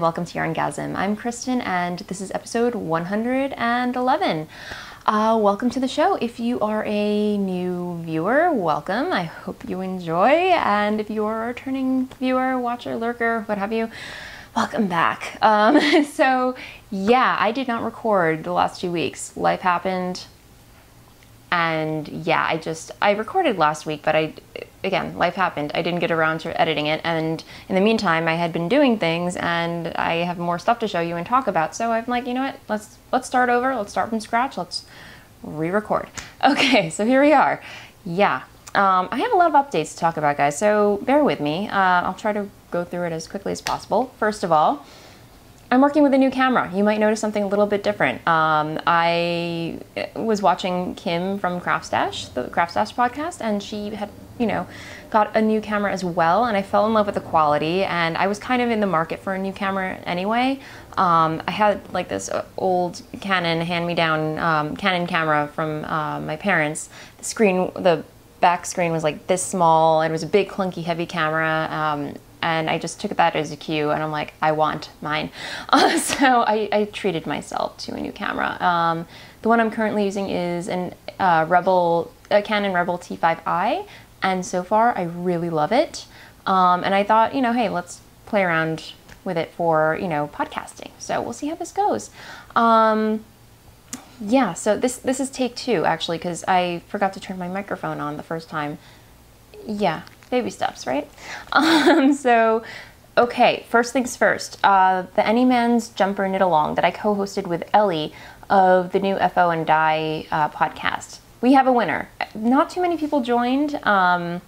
welcome to YarnGasm. I'm Kristen and this is episode 111. Welcome to the show. If you are a new viewer, welcome. I hope you enjoy, and if you're a returning viewer, watcher, lurker, what have you, welcome back. So yeah, I did not record the last 2 weeks. Life happened. And yeah, I recorded last week, but again, life happened. I didn't get around to editing it. And in the meantime, I had been doing things and I have more stuff to show you and talk about. So I'm like, you know what, let's start over. Let's start from scratch. Let's re-record. Okay, so here we are. Yeah, I have a lot of updates to talk about, guys. So bear with me. I'll try to go through it as quickly as possible. First of all, I'm working with a new camera. You might notice something a little bit different. I was watching Kim from Craft Stash, the Craft Stash podcast, and she had, got a new camera as well, and I fell in love with the quality, and I was kind of in the market for a new camera anyway. I had like this old Canon hand-me-down Canon camera from my parents. The back screen was like this small, and it was a big, clunky, heavy camera. And I just took that as a cue, and I'm like, I want mine. So I treated myself to a new camera. The one I'm currently using is a Canon Rebel T5i, and so far I really love it. And I thought, hey, let's play around with it for, podcasting. So we'll see how this goes. Yeah, so this is take 2, actually, because I forgot to turn my microphone on the first time. Yeah. Baby steps, right? Okay, first things first. The Any Man's Jumper Knit Along that I co-hosted with Ellie of the new FO and Dye podcast. We have a winner. Not too many people joined the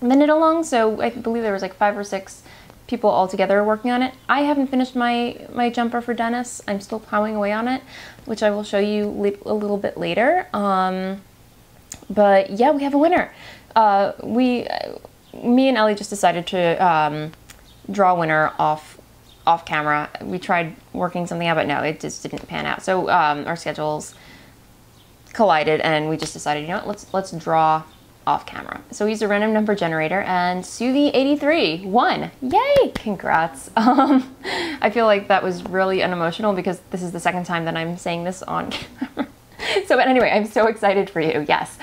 knit along, so I believe there was like 5 or 6 people all together working on it. I haven't finished my jumper for Dennis. I'm still plowing away on it, which I will show you a little bit later. But yeah, we have a winner. Me and Ellie just decided to draw a winner off camera. We tried working something out, but no, it just didn't pan out. So our schedules collided, and we just decided, let's draw off camera. So we used a random number generator, and Suvi83 won. Yay! Congrats. I feel like that was really unemotional because this is the second time that I'm saying this on camera. So, but anyway, I'm so excited for you. Yes.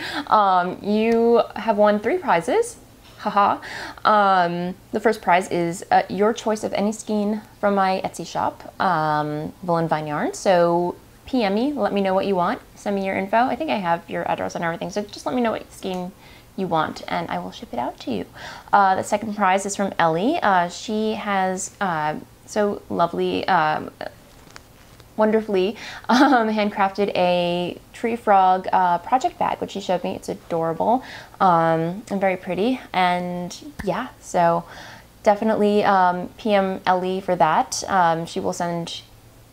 You have won 3 prizes. Haha. The first prize is your choice of any skein from my Etsy shop, Voolenvine yarn. So PM me, let me know what you want. Send me your info. I think I have your address and everything. So just let me know what skein you want and I will ship it out to you. The second prize is from Ellie. She has so lovely, wonderfully handcrafted a tree frog project bag, which she showed me. It's adorable and very pretty. And yeah, so definitely PM Ellie for that. She will send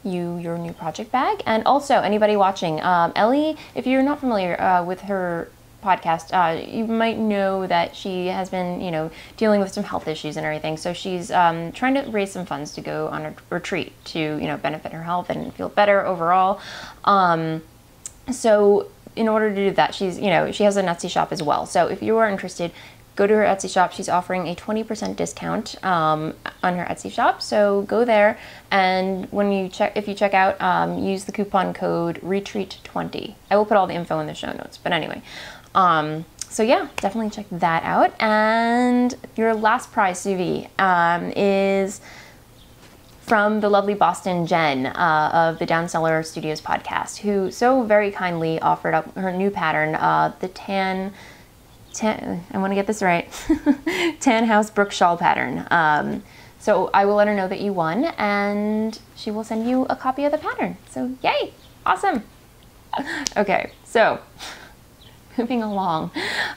you your new project bag. And also anybody watching, Ellie, if you're not familiar with her podcast, you might know that she has been, dealing with some health issues and everything. So she's trying to raise some funds to go on a retreat to, benefit her health and feel better overall. So in order to do that, she's, she has an Etsy shop as well. So if you are interested, go to her Etsy shop. She's offering a 20% discount on her Etsy shop. So go there, and if you check out, use the coupon code RETREAT20. I will put all the info in the show notes. But anyway. So yeah, definitely check that out. And your last prize, Suvi, is from the lovely Boston Jen of the Downseller Studios podcast, who so very kindly offered up her new pattern, the tan, I want to get this right, Tan House Brook Shawl pattern. So I will let her know that you won, and she will send you a copy of the pattern. So yay, awesome. Okay, so moving along.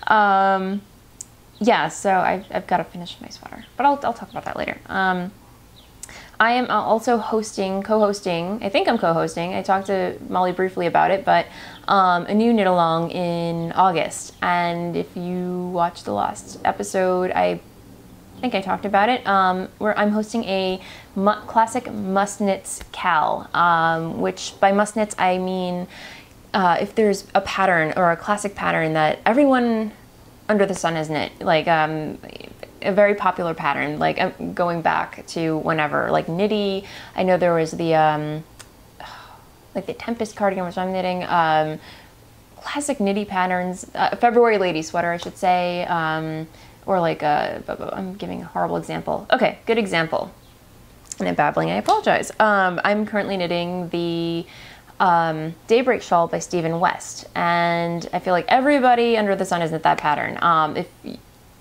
Yeah, so I've got to finish my sweater, but I'll talk about that later. I am also co-hosting, I think I'm co-hosting, I talked to Molly briefly about it, but a new knit along in August. And if you watched the last episode, I think I talked about it, where I'm hosting a classic must knits cal, which by must knits I mean if there's a pattern or a classic pattern that everyone under the sun has knit, like a very popular pattern. Like I'm going back to whenever, like Knitty. I know there was the like the Tempest cardigan, which I'm knitting. Classic Knitty patterns. February lady sweater, I should say. Or like I'm giving a horrible example. Okay, good example. And I'm babbling, I apologize. I'm currently knitting the Daybreak shawl by Stephen West, and I feel like everybody under the sun has knit that pattern. If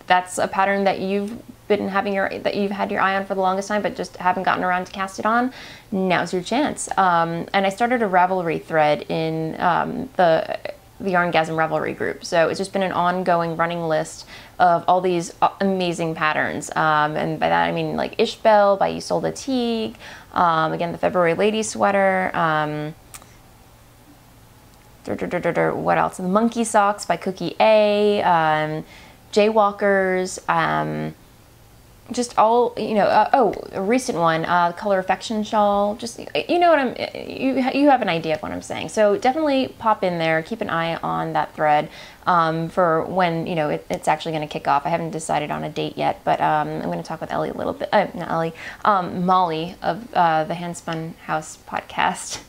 that's a pattern that you've had your eye on for the longest time, but just haven't gotten around to cast it on, now's your chance. And I started a Ravelry thread in the YarnGasm Ravelry group, so it's just been an ongoing running list of all these amazing patterns, and by that I mean like Ishbel by Isolde Teague, again the February lady sweater, what else? The Monkey Socks by Cookie A, Jaywalkers, just all, you know, a recent one, Color Affection shawl, just, you know what you have an idea of what I'm saying. So definitely pop in there, keep an eye on that thread for when, you know, it's actually going to kick off. I haven't decided on a date yet, but I'm going to talk with Ellie a little bit, not Ellie, Molly of the Handspun House podcast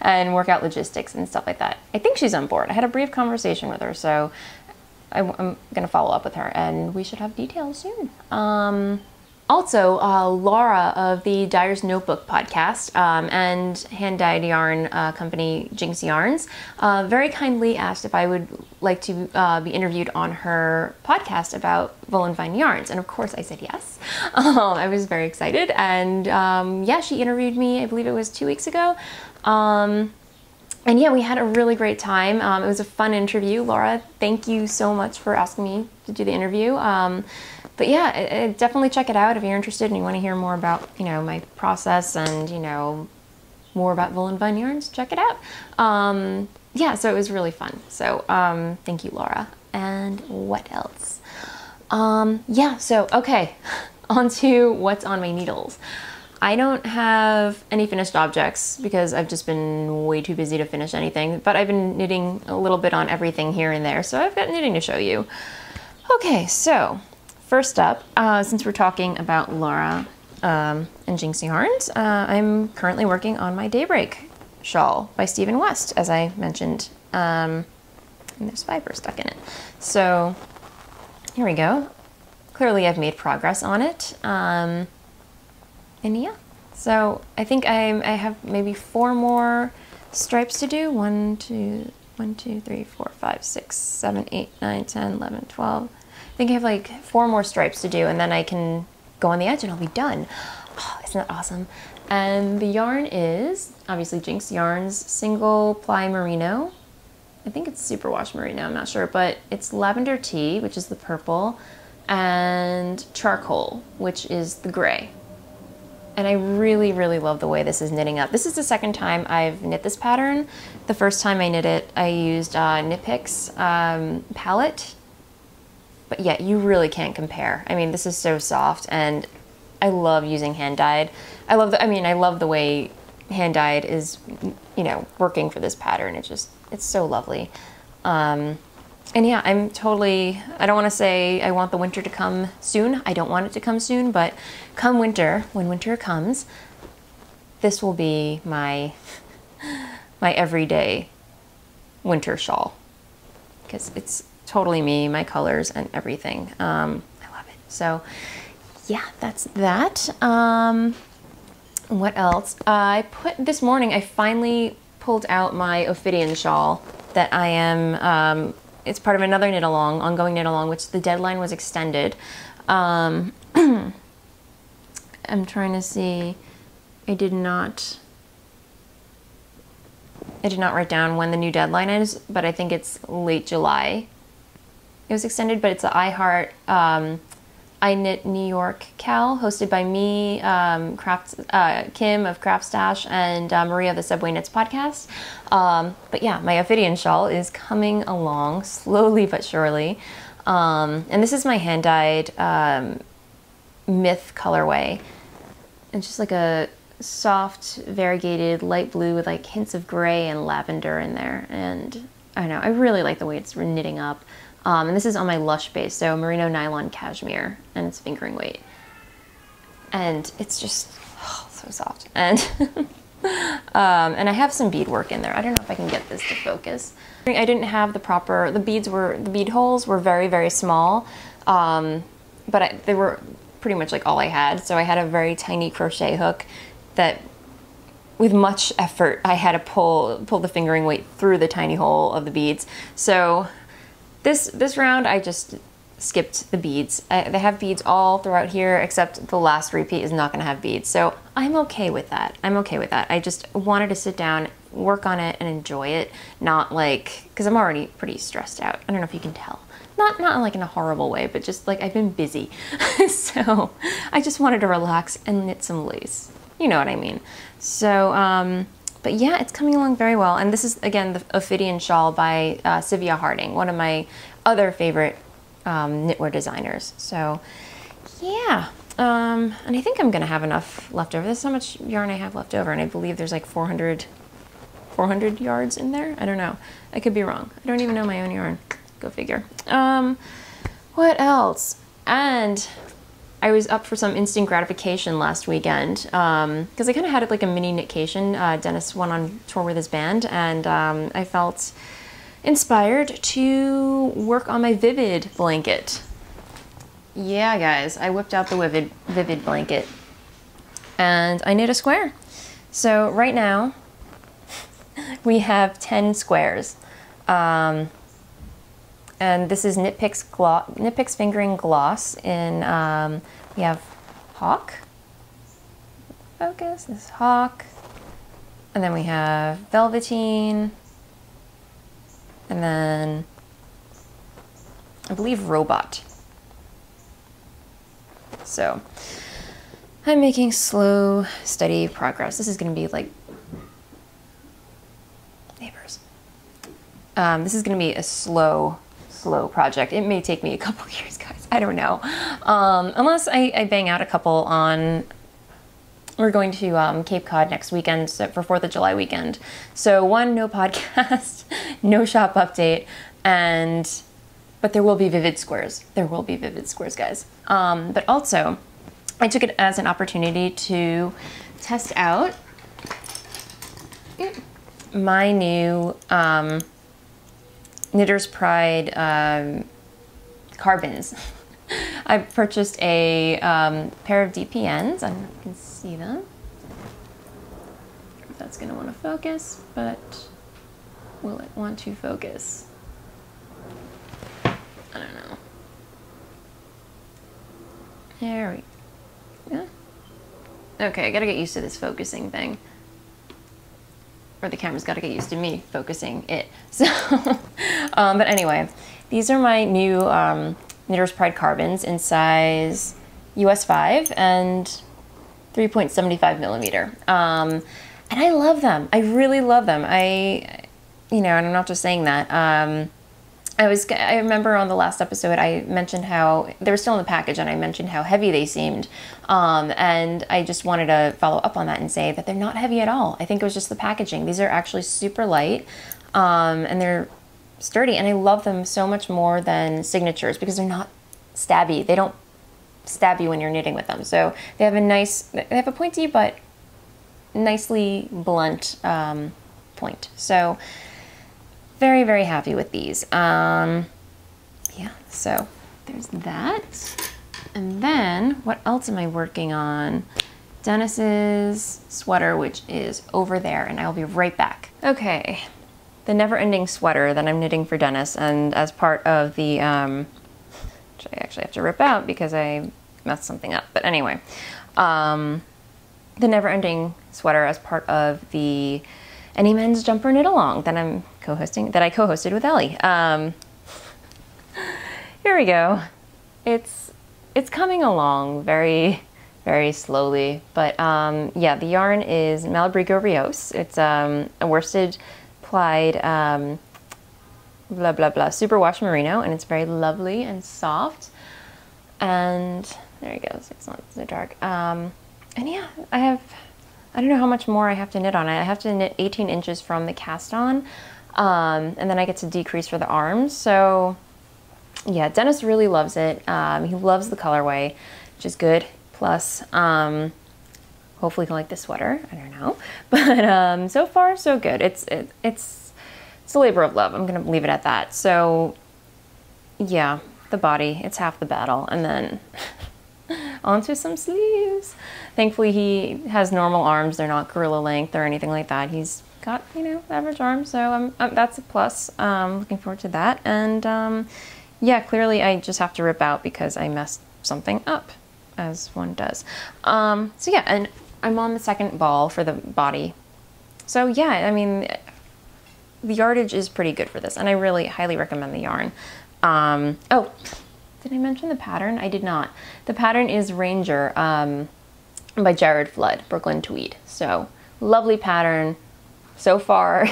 and work out logistics and stuff like that. I think she's on board. I had a brief conversation with her, so I'm going to follow up with her, and we should have details soon. Also, Laura of the Dyer's Notebook podcast and hand-dyed yarn company Jinx Yarns very kindly asked if I would like to be interviewed on her podcast about Voolenvine yarns, and of course I said yes. I was very excited, and yeah, she interviewed me, I believe it was 2 weeks ago. And yeah, we had a really great time. It was a fun interview. Laura, thank you so much for asking me to do the interview. But yeah, definitely check it out if you're interested and you want to hear more about, you know, my process and, you know, more about Voolenvine yarns. Check it out. Yeah, so it was really fun. So thank you, Laura. And what else? Yeah, so okay, on to what's on my needles. I don't have any finished objects because I've just been way too busy to finish anything, but I've been knitting a little bit on everything here and there, so I've got knitting to show you. Okay, so first up, since we're talking about Laura and Jinx Yarns, I'm currently working on my Daybreak shawl by Stephen West, as I mentioned, and there's fiber stuck in it. So here we go. Clearly I've made progress on it. And yeah, so I think I have maybe 4 more stripes to do. 1, 2, 3, 4, 5, 6, 7, 8, 9, 10, 11, 12. I think I have like 4 more stripes to do, and then I can go on the edge and I'll be done. Oh, isn't that awesome? And the yarn is obviously Jinx Yarns single ply merino. I think it's superwash merino, I'm not sure, but it's lavender tea, which is the purple, and charcoal, which is the gray. And I really, really love the way this is knitting up. This is the second time I've knit this pattern. The first time I knit it, I used Knit Picks palette. But yeah, you really can't compare. I mean, this is so soft, and I love using hand-dyed. I love the way hand-dyed is, you know, working for this pattern. It's so lovely. And yeah, I don't want to say I want the winter to come soon. I don't want it to come soon, but come winter, when winter comes, this will be my everyday winter shawl, because it's totally me, my colors and everything. I love it. So yeah, that's that. What else? This morning I finally pulled out my Ophidian shawl that I am, it's part of another ongoing knit along, which the deadline was extended. I'm trying to see, I did not write down when the new deadline is, but I think it's late July. It was extended, but it's the I Knit New York Cal, hosted by me, Kim of Craft Stash, and Maria of the Subway Knits podcast. But yeah, my Ophidian shawl is coming along slowly but surely. And this is my hand-dyed Myth colorway. It's just like a soft, variegated light blue with like hints of gray and lavender in there. And I don't know, I really like the way it's knitting up. And this is on my Lush base, so merino nylon cashmere, and it's fingering weight. And it's just so soft. And and I have some bead work in there. I don't know if I can get this to focus. I didn't have the bead holes were very, very small, but they were pretty much like all I had. So I had a very tiny crochet hook that, with much effort, I had to pull the fingering weight through the tiny hole of the beads. So this round I just skipped the beads. They have beads all throughout here, except the last repeat is not going to have beads. So I'm okay with that. I'm okay with that. I just wanted to sit down, work on it, and enjoy it. Not like, because I'm already pretty stressed out. I don't know if you can tell. Not like in a horrible way, but just like I've been busy. So I just wanted to relax and knit some lace. You know what I mean? So, but yeah, it's coming along very well. And this is, again, the Ophidian shawl by Sivia Harding, one of my other favorite knitwear designers. So yeah, and I think I'm gonna have enough left over. This is how much yarn I have left over, and I believe there's like 400 yards in there. I don't know. I could be wrong. I don't even know my own yarn. Go figure. What else? And I was up for some instant gratification last weekend because I kind of had it like a mini knitcation. Dennis went on tour with his band, and I felt inspired to work on my Vivid blanket. Yeah, guys, I whipped out the Vivid blanket and I knit a square. So right now we have 10 squares. And this is Knit Picks Fingering Gloss in, we have Hawk. Focus, this is Hawk. And then we have Velveteen. And then I believe Robot. So I'm making slow, steady progress. This is going to be like neighbors. This is going to be a slow project. It may take me a couple years, guys. I don't know. Unless I bang out a couple on. We're going to Cape Cod next weekend for 4th of July weekend. So one, no podcast, no shop update, but there will be Vivid squares. There will be Vivid squares, guys. But also, I took it as an opportunity to test out my new Knitter's Pride carbons. I purchased a pair of DPNs. I don't know if you can see them. I don't know if that's going to want to focus, but will it want to focus? I don't know. There we go. Okay, I gotta get used to this focusing thing. Or the camera's gotta get used to me focusing it. So, but anyway, these are my new Knitter's Pride carbons in size US 5 and 3.75 millimeter. And I love them. I really love them. You know, and I'm not just saying that. I remember on the last episode I mentioned how they were still in the package, and I mentioned how heavy they seemed. And I just wanted to follow up on that and say that they're not heavy at all. I think it was just the packaging. These are actually super light, and they're sturdy, and I love them so much more than signatures because they're not stabby. They don't stab you when you're knitting with them. So they have a pointy but nicely blunt point. So very, very happy with these. Yeah, so there's that. And then what else am I working on? Dennis's sweater, which is over there, and I'll be right back. Okay. The never-ending sweater that I'm knitting for Dennis, and as part of the, which I actually have to rip out because I messed something up, but anyway, the never-ending sweater as part of the Any Men's Jumper Knit Along that I'm co-hosting, that I co-hosted with Ellie. Here we go. It's coming along very, very slowly, but yeah, the yarn is Malabrigo Rios. It's a worsted plied blah blah blah superwash merino, and it's very lovely and soft, and there it goes. It's not so dark. And yeah, I don't know how much more I have to knit on it. I have to knit 18 inches from the cast on, and then I get to decrease for the arms. So yeah, Dennis really loves it. He loves the colorway, which is good. Plus, hopefully he'll like the sweater. I don't know, but so far so good. It's a labor of love. I'm gonna leave it at that. So yeah, the body, it's half the battle, and then onto some sleeves. Thankfully he has normal arms. They're not gorilla length or anything like that. He's got, you know, average arms, so that's a plus. Looking forward to that. And yeah, clearly I just have to rip out because I messed something up, as one does. So yeah, and I'm on the second ball for the body. So yeah, I mean, the yardage is pretty good for this, and I really highly recommend the yarn. Oh, did I mention the pattern? I did not. The pattern is Ranger by Jared Flood, Brooklyn Tweed. So lovely pattern. So far,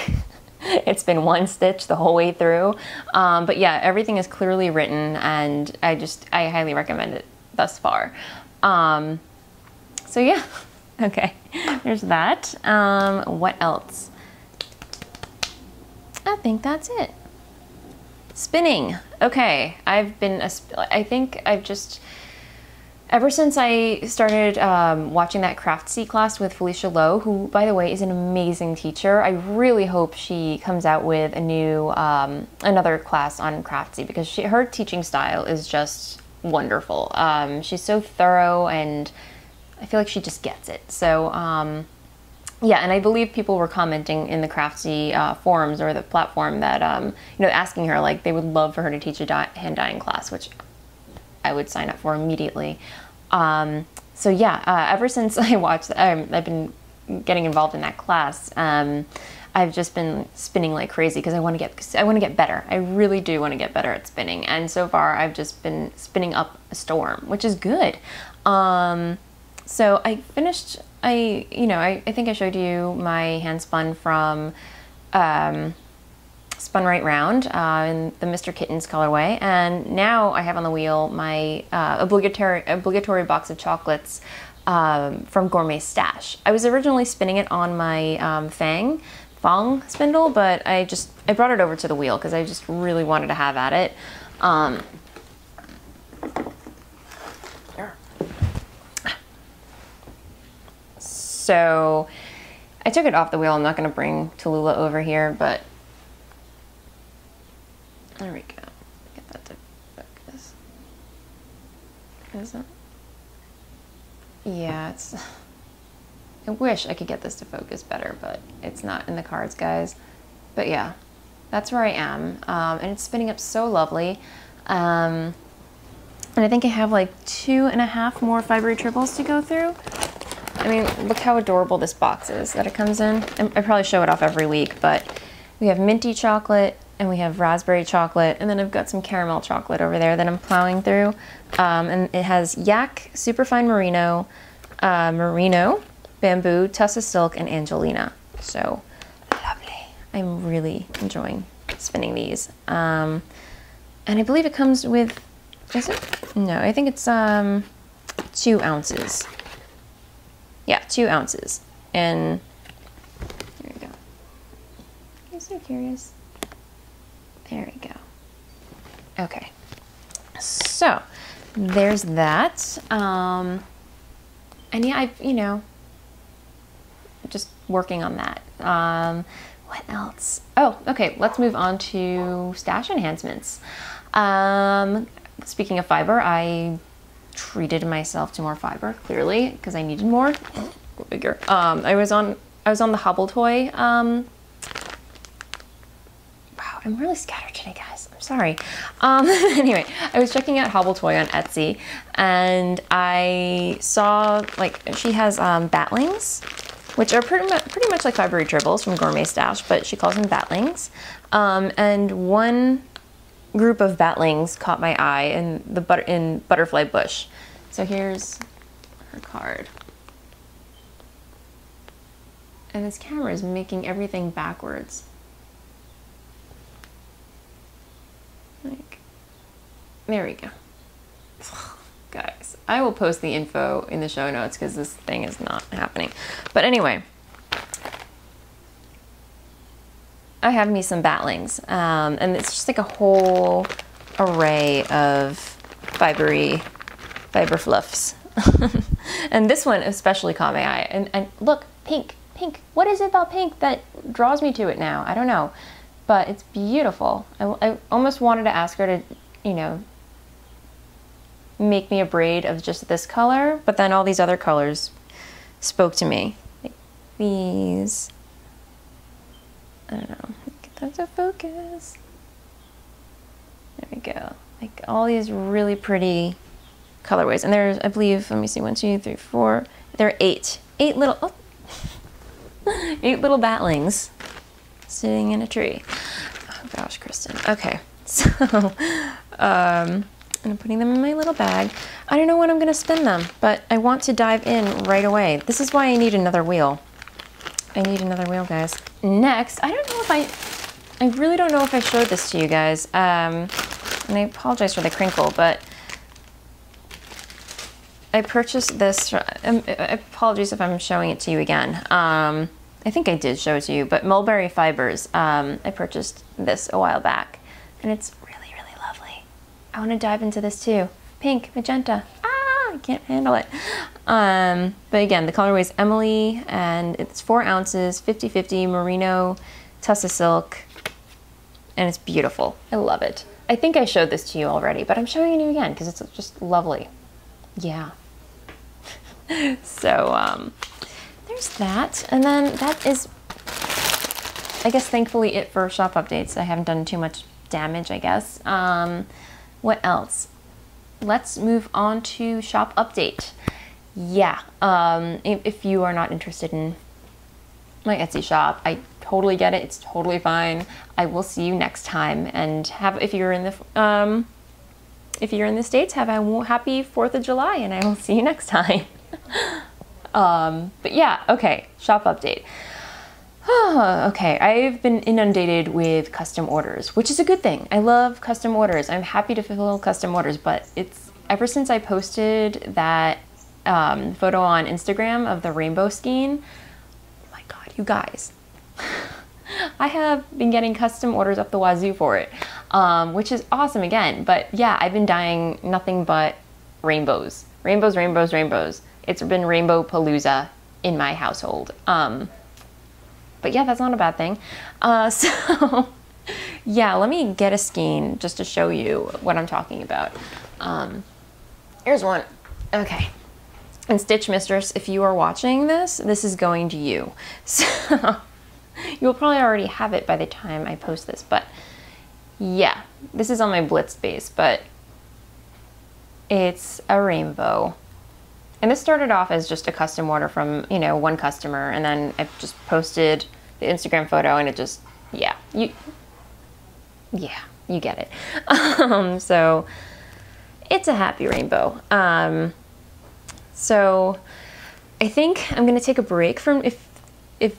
it's been one stitch the whole way through. But yeah, everything is clearly written, and I highly recommend it thus far. So yeah, okay, there's that. What else? I think that's it. Spinning. Okay, I think I've just, ever since I started watching that Craftsy class with Felicia Lowe, who, by the way, is an amazing teacher, I really hope she comes out with a new, another class on Craftsy, because her teaching style is just wonderful. She's so thorough, and I feel like she just gets it. So, yeah, and I believe people were commenting in the Craftsy forums or the platform that, you know, asking her, like, they would love for her to teach a hand dyeing class, which I would sign up for immediately. So yeah, ever since I watched, I've been getting involved in that class. I've just been spinning like crazy because I want to get better. I really do want to get better at spinning, and so far I've just been spinning up a storm, which is good. So I finished. I think I showed you my hand spun from Spun Right Round in the Mr. Kittens colorway, and now I have on the wheel my obligatory box of chocolates from Gourmet Stash. I was originally spinning it on my Fong spindle, but I brought it over to the wheel because I just really wanted to have at it. So I took it off the wheel. I'm not going to bring Tallulah over here, but there we go. Get that to focus. Is it? Yeah, it's... I wish I could get this to focus better, but it's not in the cards, guys. But yeah, that's where I am. And it's spinning up so lovely. And I think I have like 2.5 more fibery triples to go through. I mean, look how adorable this box is that it comes in. I probably show it off every week, but we have minty chocolate, and we have raspberry chocolate, and then I've got some caramel chocolate over there that I'm plowing through. And it has yak, superfine merino, bamboo, tussa silk, and angelina. So lovely. I'm really enjoying spinning these. And I believe it comes with, is it? No, I think it's 2 ounces. Yeah, 2 ounces. And there we go. I'm so curious. There we go. Okay. So there's that. And yeah, just working on that. What else? Oh, okay. Let's move on to stash enhancements. Speaking of fiber, I treated myself to more fiber, clearly, because I needed more. Go bigger. I was on the Hobble Toy. Wow, I'm really scattered today, guys. I'm sorry. Anyway, I was checking out Hobble Toy on Etsy, and I saw, like, she has batlings, which are pretty much like fibery tribbles from Gourmet Stash, but she calls them batlings. And one group of batlings caught my eye in Butterfly Bush. So here's her card. And this camera is making everything backwards. Like, there we go. Guys, I will post the info in the show notes because this thing is not happening. But anyway, I have me some batlings, and it's just like a whole array of fiber fluffs. And this one especially caught my eye. And look, pink. What is it about pink that draws me to it now? I don't know, but it's beautiful. I almost wanted to ask her to, you know, make me a braid of just this color, but then all these other colors spoke to me. Like these, I don't know, get that to focus. There we go. Like all these really pretty colorways. And there's, I believe, let me see, 1, 2, 3, 4, there are 8 little, oh, 8 little batlings sitting in a tree. Oh gosh, Kristen. Okay, so, and I'm putting them in my little bag. I don't know when I'm gonna spin them, but I want to dive in right away. This is why I need another wheel. I need another wheel, guys. Next, I don't know if I really don't know if I showed this to you guys. And I apologize for the crinkle, but I purchased this, apologies if I'm showing it to you again. I think I did show it to you, but Mulberry Fibers. I purchased this a while back, and it's really, really lovely. I want to dive into this too. Pink, magenta. Ah, I can't handle it. But again, the colorway is Emily, and it's 4 ounces, 50/50 merino tussa silk, and it's beautiful. I love it. I think I showed this to you already, but I'm showing it to you again because it's just lovely. Yeah. So there's that, and then that is, I guess, thankfully it for shop updates. I haven't done too much damage, I guess. What else? Let's move on to shop update. Yeah, if you are not interested in my Etsy shop, I totally get it. It's totally fine. I will see you next time, and if you're in the States, have a happy 4th of July, and I will see you next time. But yeah, okay, shop update. Okay, I've been inundated with custom orders, which is a good thing. I love custom orders. I'm happy to fulfill custom orders, but it's ever since I posted that photo on Instagram of the rainbow skein, oh my God, you guys. I have been getting custom orders up the wazoo for it, which is awesome again. But yeah, I've been dyeing nothing but rainbows. Rainbows, rainbows, rainbows. It's been Rainbowpalooza in my household. But yeah, that's not a bad thing. So yeah, let me get a skein just to show you what I'm talking about. Here's one. Okay. And Stitch Mistress, if you are watching this, this is going to you. So you'll probably already have it by the time I post this, but yeah, this is on my Blitz base, but it's a rainbow. And this started off as just a custom order from, you know, one customer, and then I just posted the Instagram photo, and it just, yeah, you get it. So it's a happy rainbow. So I think I'm gonna take a break from, if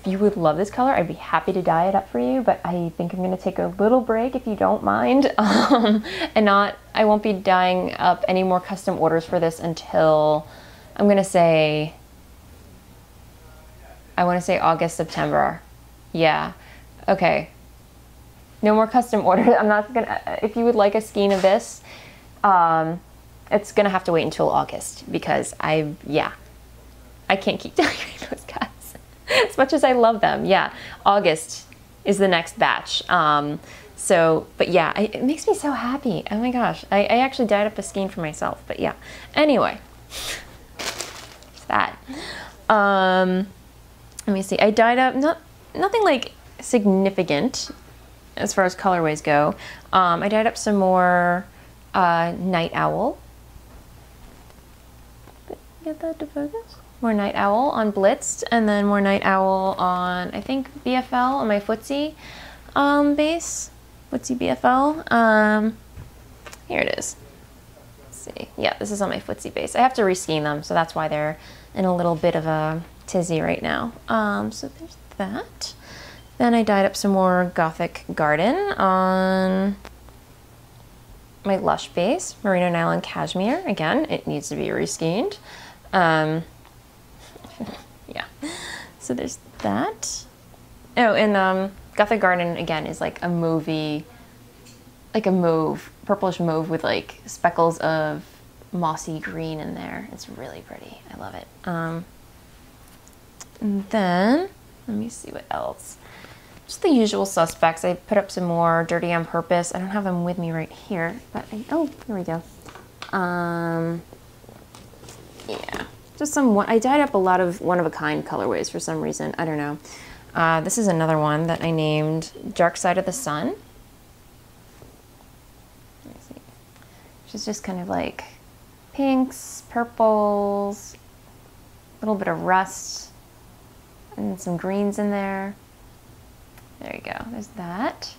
you would love this color, I'd be happy to dye it up for you, but I think I'm gonna take a little break if you don't mind. And I won't be dyeing up any more custom orders for this until, I'm gonna say, I wanna say August, September. Yeah, okay. No more custom orders. I'm not gonna, if you would like a skein of this, it's gonna have to wait until August, because I can't keep dyeing rainbows, guys. As much as I love them, yeah. August is the next batch. So, but yeah, it makes me so happy. Oh my gosh, I actually dyed up a skein for myself, but yeah. Anyway, that. Let me see, I dyed up, nothing like significant as far as colorways go. I dyed up some more Night Owl. Get that to focus? More Night Owl on Blitzed, and then more Night Owl on, I think, BFL on my Footsie base. Footsie BFL. Here it is. Let's see. Yeah, this is on my Footsie base. I have to reskein them, so that's why they're in a little bit of a tizzy right now. So there's that. Then I dyed up some more Gothic Garden on my Lush base. Merino Nylon Cashmere. Again, it needs to be reskeined. Yeah, so there's that. Oh, and Gothic Garden again is like a mauvey like a mauve, purplish mauve with like speckles of mossy green in there. It's really pretty. I love it. And then, let me see what else. Just the usual suspects. I put up some more Dirty on Purpose. I don't have them with me right here, but oh, here we go. Yeah, just some, I dyed up a lot of one-of-a-kind colorways for some reason. I don't know. This is another one that I named Dark Side of the Sun. Let me see. Which is just kind of like pinks, purples, a little bit of rust, and some greens in there. There you go, there's that.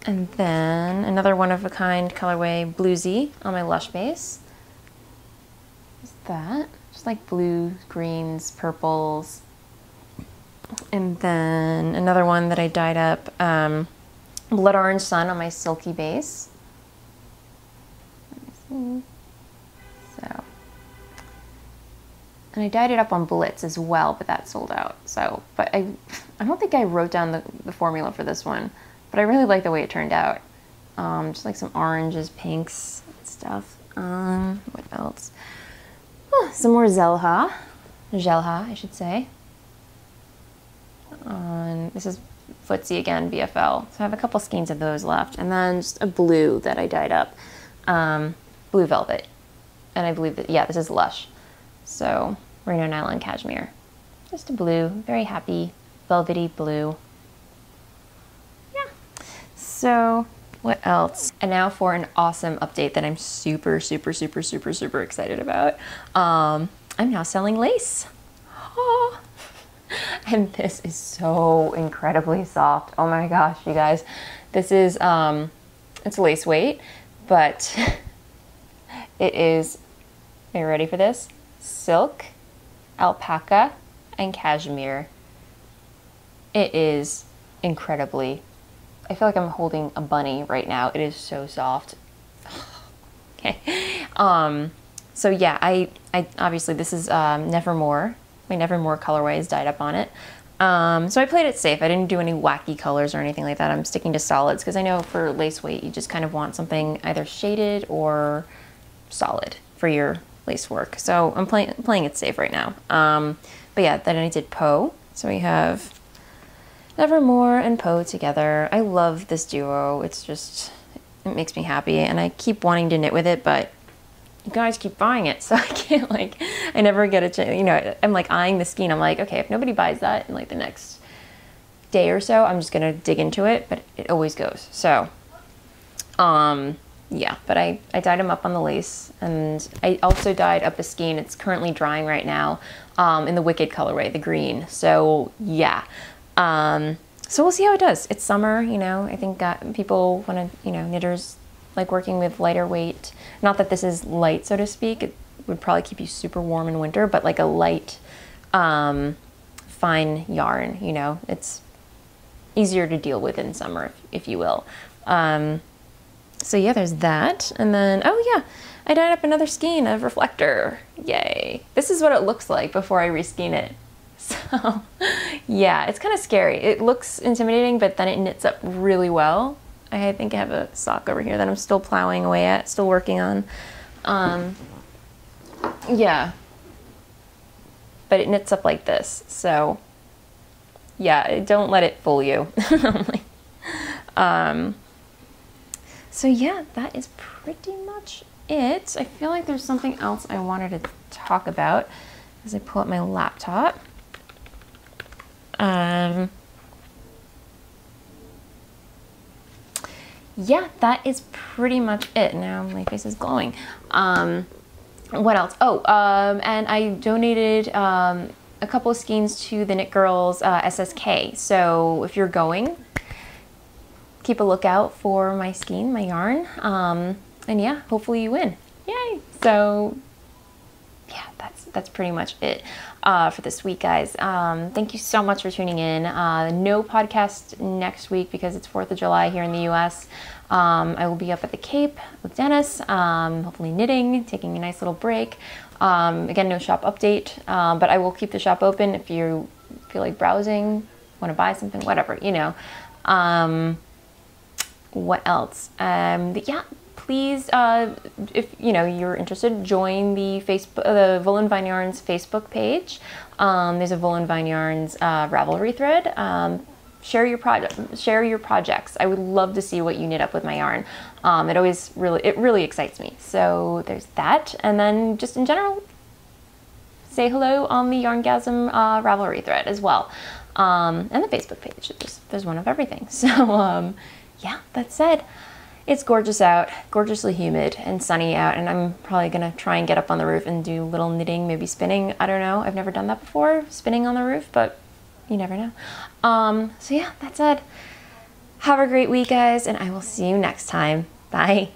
And then another one-of-a-kind colorway, Bluesy, on my Lush base. There's that, just like blues, greens, purples. And then another one that I dyed up, Blood Orange Sun on my Silky base. Let me see. So, and I dyed it up on Blitz as well, but that sold out. So, but I don't think I wrote down the formula for this one, but I really like the way it turned out. Just like some oranges, pinks, and stuff. What else? Oh, some more Gelha, I should say. This is Footsie again, BFL. So I have a couple skeins of those left, and then just a blue that I dyed up, Blue Velvet, and I believe that, yeah, this is Lush. So Merino Nylon Cashmere, just a blue, very happy velvety blue. Yeah. So what else? And now for an awesome update that I'm super excited about. I'm now selling lace. Oh. And this is so incredibly soft. Oh my gosh, you guys. This is, it's lace weight, but it is, are you ready for this? Silk, alpaca, and cashmere. It is incredibly, I feel like I'm holding a bunny right now. It is so soft. Okay. So yeah, I obviously this is Nevermore. My Nevermore colorway is dyed up on it. So I played it safe. I didn't do any wacky colors or anything like that. I'm sticking to solids because I know for lace weight, you just kind of want something either shaded or solid for your lace work. So I'm playing it safe right now. But yeah, then I did Poe. So we have Nevermore and Poe together. I love this duo. It's just, it makes me happy. And I keep wanting to knit with it, but you guys keep buying it, so I can't, like, I never get a chance, you know, I'm like eyeing the skein. I'm like, okay, if nobody buys that in like the next day or so, I'm just gonna dig into it, but it always goes. So, yeah, but I dyed them up on the lace, and I also dyed up a skein. It's currently drying right now, in the Wicked colorway, the green. So yeah, so we'll see how it does. It's summer, you know, I think people wanna, you know, knitters like working with lighter weight. Not that this is light, so to speak. It would probably keep you super warm in winter, but like a light, fine yarn, you know, it's easier to deal with in summer, if you will. So yeah, there's that. And then, oh yeah, I dyed up another skein of Reflector. Yay. This is what it looks like before I reskein it. So yeah, it's kind of scary. It looks intimidating, but then it knits up really well. I think I have a sock over here that I'm still plowing away at, still working on. Yeah. But it knits up like this, so yeah, don't let it fool you. So yeah, that is pretty much it. I feel like there's something else I wanted to talk about as I pull up my laptop. Yeah, that is pretty much it. Now my face is glowing. What else? Oh, and I donated a couple of skeins to the Knit Girls SSK. So if you're going, keep a lookout for my skein, my yarn. And yeah, hopefully you win. Yay! So yeah, that's pretty much it for this week, guys. Thank you so much for tuning in. No podcast next week because it's 4th of July here in the US. I will be up at the Cape with Dennis, hopefully knitting, taking a nice little break. Again, no shop update, but I will keep the shop open if you feel like browsing, want to buy something, whatever, you know. What else? Yeah, please, if you're interested, join the Voolenvine Yarns Facebook page. There's a Voolenvine Yarns Ravelry thread. Share your projects. I would love to see what you knit up with my yarn. It really excites me. So there's that, and then just in general, say hello on the YarnGasm Ravelry thread as well, and the Facebook page. There's one of everything. So yeah, that said, it's gorgeous out, gorgeously humid and sunny out, and I'm probably gonna try and get up on the roof and do a little knitting, maybe spinning. I don't know. I've never done that before, spinning on the roof, but you never know. So yeah, that said, have a great week, guys, and I will see you next time. Bye.